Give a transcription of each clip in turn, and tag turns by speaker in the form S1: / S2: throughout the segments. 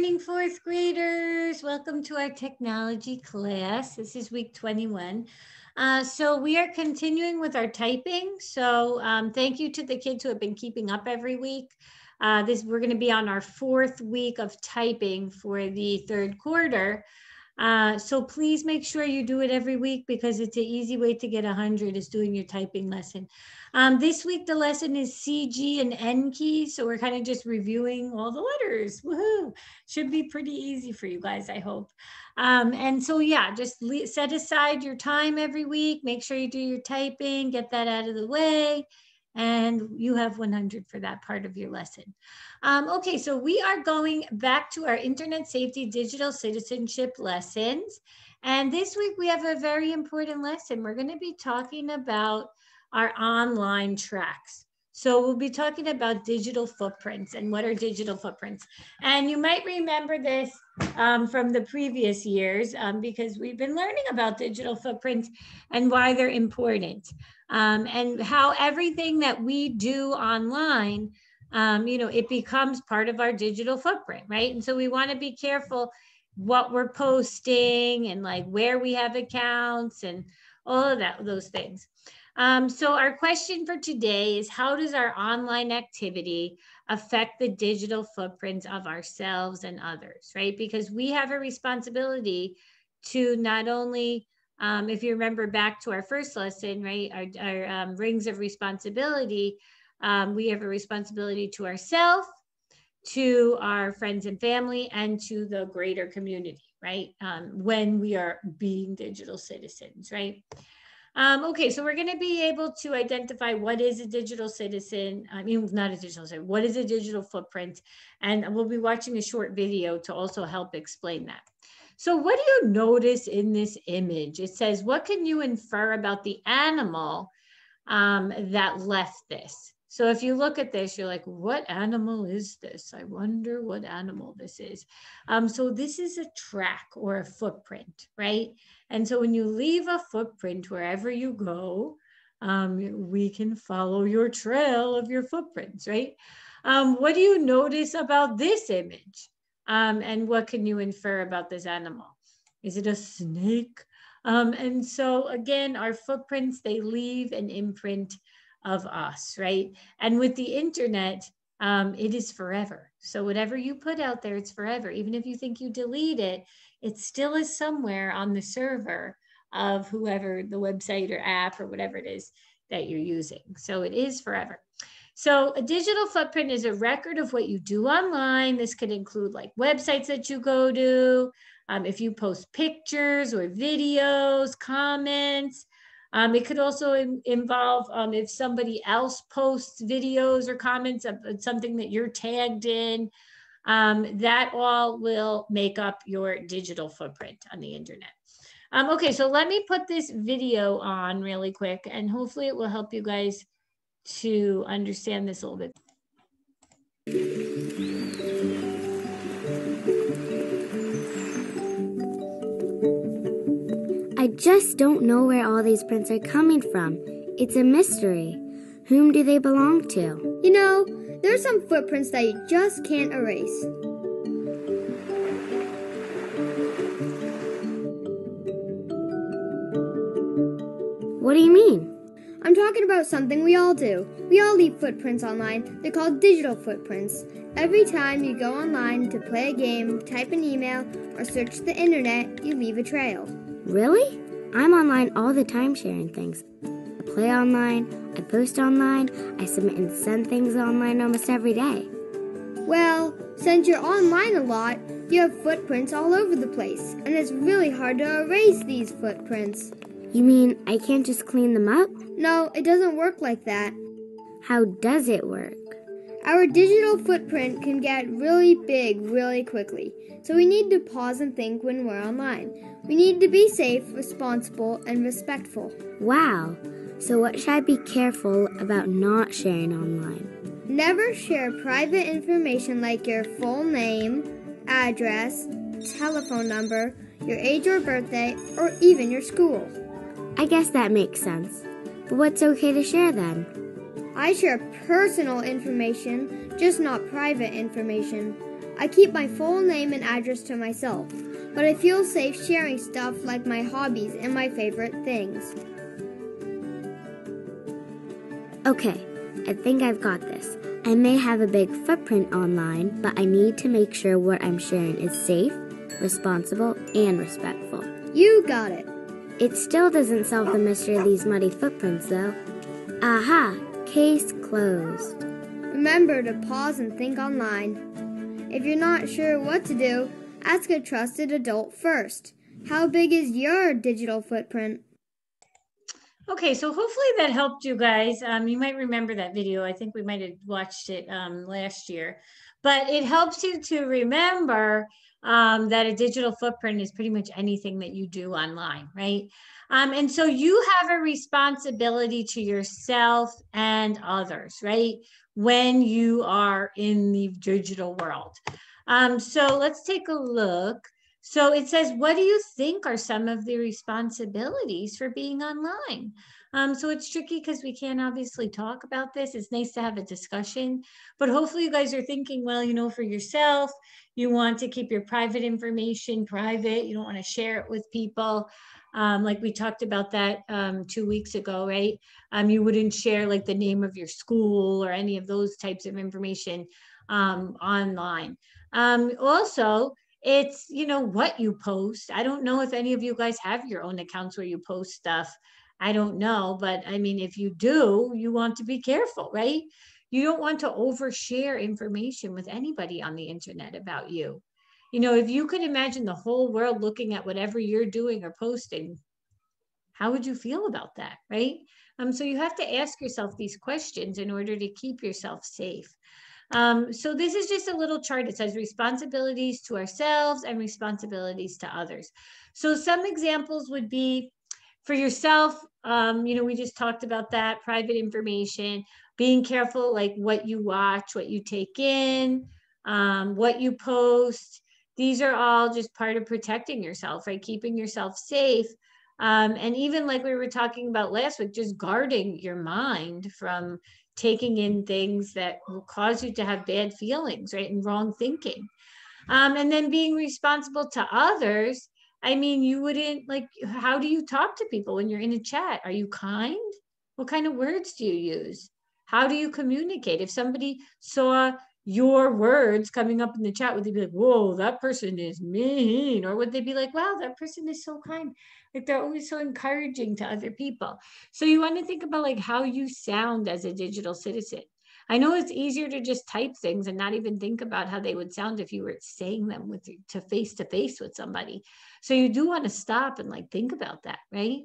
S1: morning, fourth graders. Welcome to our technology class. This is week 21. So we are continuing with our typing. So thank you to the kids who have been keeping up every week. We're going to be on our fourth week of typing for the third quarter. So please make sure you do it every week because it's an easy way to get 100 is doing your typing lesson. This week, the lesson is C, G, and N keys. So we're kind of just reviewing all the letters. Woohoo! Should be pretty easy for you guys, I hope. And so, yeah, just set aside your time every week. Make sure you do your typing, get that out of the way. And you have 100 for that part of your lesson. Okay, so we are going back to our internet safety digital citizenship lessons. And this week we have a very important lesson. We're going to be talking about our online tracks. So we'll be talking about digital footprints and what are digital footprints. And you might remember this from the previous years because we've been learning about digital footprints and why they're important and how everything that we do online it becomes part of our digital footprint, right? And so we want to be careful what we're posting and like where we have accounts and all of those things. So our question for today is, how does our online activity affect the digital footprints of ourselves and others, right? Because we have a responsibility to not only, if you remember back to our first lesson, right, our rings of responsibility, we have a responsibility to ourselves, to our friends and family, and to the greater community, right? When we are being digital citizens, right? Okay, so we're going to be able to identify what is a digital citizen. I mean, not a digital citizen, what is a digital footprint? And we'll be watching a short video to also help explain that. So what do you notice in this image? It says, what can you infer about the animal that left this? So if you look at this, you're like, what animal is this? I wonder what animal this is. So this is a track or a footprint, right? And so when you leave a footprint wherever you go, we can follow your trail of your footprints, right? What do you notice about this image? And what can you infer about this animal? Is it a snake? And so again, our footprints, they leave an imprint of us, right? And with the internet, it is forever. So whatever you put out there, it's forever. Even if you think you delete it, it still is somewhere on the server of whoever the website or app or whatever it is that you're using. So it is forever. So a digital footprint is a record of what you do online. This could include like websites that you go to, if you post pictures or videos, comments. It could also involve if somebody else posts videos or comments of something that you're tagged in. That all will make up your digital footprint on the internet. Okay, so let me put this video on really quick, and hopefully it will help you guys to understand this a little bit.
S2: I just don't know where all these prints are coming from. It's a mystery. Whom do they belong to?
S3: You know, there are some footprints that you just can't erase.
S2: What do you mean?
S3: I'm talking about something we all do. We all leave footprints online. They're called digital footprints. Every time you go online to play a game, type an email, or search the internet, you leave a trail.
S2: Really? I'm online all the time sharing things. I play online, I post online, I submit and send things online almost every day.
S3: Well, since you're online a lot, you have footprints all over the place, and it's really hard to erase these footprints.
S2: You mean I can't just clean them up?
S3: No, it doesn't work like that.
S2: How does it work?
S3: Our digital footprint can get really big really quickly, so we need to pause and think when we're online. We need to be safe, responsible, and respectful.
S2: Wow. So what should I be careful about not sharing online?
S3: Never share private information like your full name, address, telephone number, your age or birthday, or even your school.
S2: I guess that makes sense. But what's okay to share then?
S3: I share personal information, just not private information. I keep my full name and address to myself, but I feel safe sharing stuff like my hobbies and my favorite things.
S2: Okay, I think I've got this. I may have a big footprint online, but I need to make sure what I'm sharing is safe, responsible, and respectful.
S3: You got it.
S2: It still doesn't solve the mystery of these muddy footprints, though. Aha! Case closed.
S3: Remember to pause and think online. If you're not sure what to do, ask a trusted adult first. How big is your digital footprint?
S1: Okay, so hopefully that helped you guys. You might remember that video. I think we might have watched it last year, but it helps you to remember that a digital footprint is pretty much anything that you do online, right? And so you have a responsibility to yourself and others, right? When you are in the digital world. So let's take a look. So it says, what do you think are some of the responsibilities for being online? So it's tricky because we can't obviously talk about this. It's nice to have a discussion, but hopefully you guys are thinking, well, you know, for yourself, you want to keep your private information private. You don't want to share it with people. Like we talked about that 2 weeks ago, right? You wouldn't share like the name of your school or any of those types of information online. Also, it's, you know, what you post. I don't know if any of you guys have your own accounts where you post stuff. I don't know, but I mean, if you do, you want to be careful, right? You don't want to overshare information with anybody on the internet about you. You know, if you could imagine the whole world looking at whatever you're doing or posting, how would you feel about that, right? So you have to ask yourself these questions in order to keep yourself safe. So this is just a little chart. It says responsibilities to ourselves and responsibilities to others. So some examples would be for yourself, you know, we just talked about that, private information, being careful, like what you watch, what you take in, what you post. These are all just part of protecting yourself, right? Keeping yourself safe. And even like we were talking about last week, just guarding your mind from taking in things that will cause you to have bad feelings, right? And wrong thinking. And then being responsible to others. I mean, you wouldn't like, how do you talk to people when you're in a chat? Are you kind? What kind of words do you use? How do you communicate? If somebody saw your words coming up in the chat, would they be like, whoa, that person is mean? Or would they be like, wow, that person is so kind? Like they're always so encouraging to other people. So you want to think about like how you sound as a digital citizen. I know it's easier to just type things and not even think about how they would sound if you were saying them with to face with somebody. So you do want to stop and like think about that, right?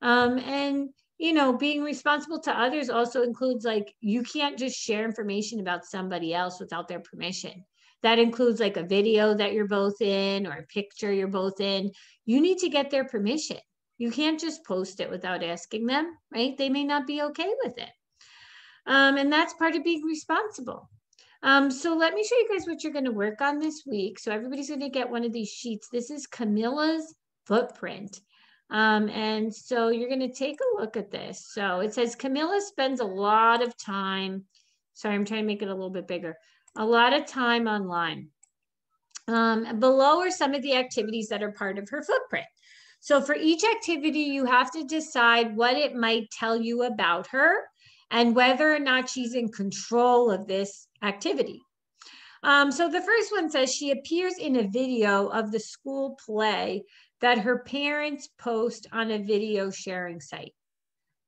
S1: And you know, being responsible to others also includes like you can't just share information about somebody else without their permission. That includes like a video that you're both in or a picture you're both in. You need to get their permission. You can't just post it without asking them, right? They may not be okay with it. And that's part of being responsible. So let me show you guys what you're going to work on this week. So everybody's going to get one of these sheets. This is Camilla's footprint. And so you're going to take a look at this. So it says Camilla spends a lot of time. Sorry, I'm trying to make it a little bit bigger. A lot of time online. Below are some of the activities that are part of her footprint. So for each activity, you have to decide what it might tell you about her and whether or not she's in control of this activity. So the first one says she appears in a video of the school play that her parents post on a video sharing site.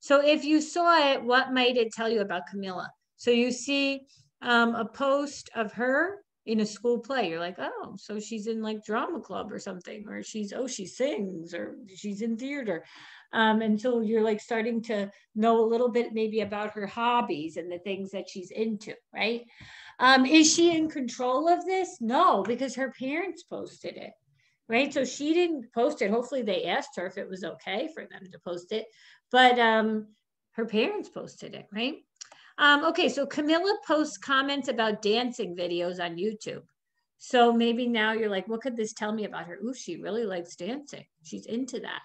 S1: So if you saw it, what might it tell you about Camilla? So you see a post of her in a school play. You're like, oh, so she's in like drama club or something, or she sings, or she's in theater. And so you're like starting to know a little bit maybe about her hobbies and the things that she's into, right? Is she in control of this? No, because her parents posted it, right? So she didn't post it. Hopefully they asked her if it was okay for them to post it, but her parents posted it, right? Okay, so Camilla posts comments about dancing videos on YouTube. So maybe now you're like, what could this tell me about her? Ooh, she really likes dancing. She's into that.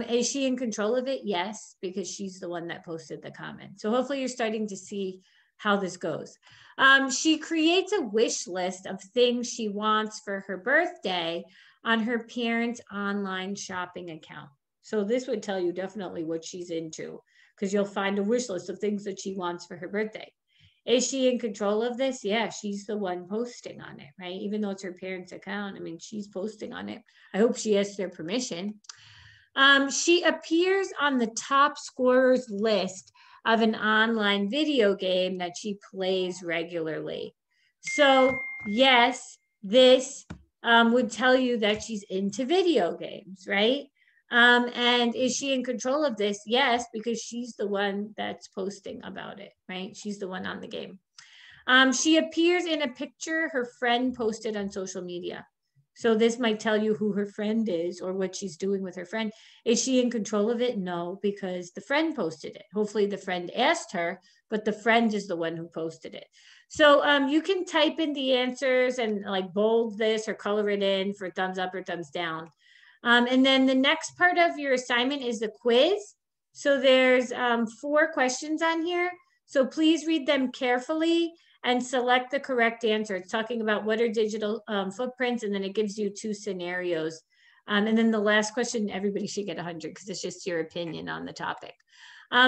S1: Is she in control of it? Yes, because she's the one that posted the comment. So hopefully you're starting to see how this goes. She creates a wish list of things she wants for her birthday on her parents' online shopping account. So this would tell you definitely what she's into, because you'll find a wish list of things that she wants for her birthday. Is she in control of this? Yeah, she's the one posting on it, right? Even though it's her parents' account, I mean, she's posting on it. I hope she asks their permission. She appears on the top scorers list of an online video game that she plays regularly. So yes, this would tell you that she's into video games, right? And is she in control of this? Yes, because she's the one that's posting about it, right? She's the one on the game. She appears in a picture her friend posted on social media. So this might tell you who her friend is or what she's doing with her friend. Is she in control of it? No, because the friend posted it. Hopefully the friend asked her, but the friend is the one who posted it. So you can type in the answers and like bold this or color it in for thumbs up or thumbs down. And then the next part of your assignment is the quiz. So there's 4 questions on here. So please read them carefully and select the correct answer. It's talking about what are digital footprints, and then it gives you 2 scenarios. And then the last question, everybody should get 100 because it's just your opinion on the topic.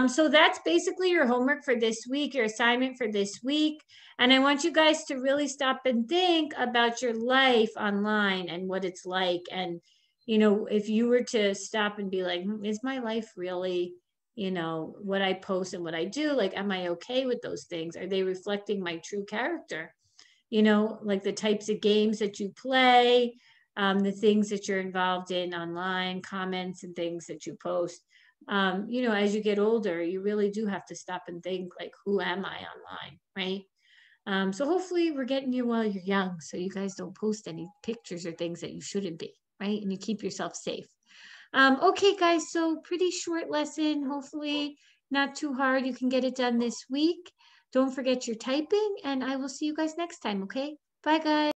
S1: So that's basically your homework for this week, your assignment for this week. And I want you guys to really stop and think about your life online and what it's like. And, you know, if you were to stop and be like, is my life really, you know, what I post and what I do, like, am I okay with those things? Are they reflecting my true character? You know, like the types of games that you play, the things that you're involved in online, comments and things that you post. You know, as you get older, you really do have to stop and think, like, who am I online, right? So hopefully we're getting you while you're young, so you guys don't post any pictures or things that you shouldn't be, right? And you keep yourself safe. Okay, guys, so pretty short lesson, hopefully not too hard. You can get it done this week. Don't forget your typing, and I will see you guys next time, okay? Bye, guys.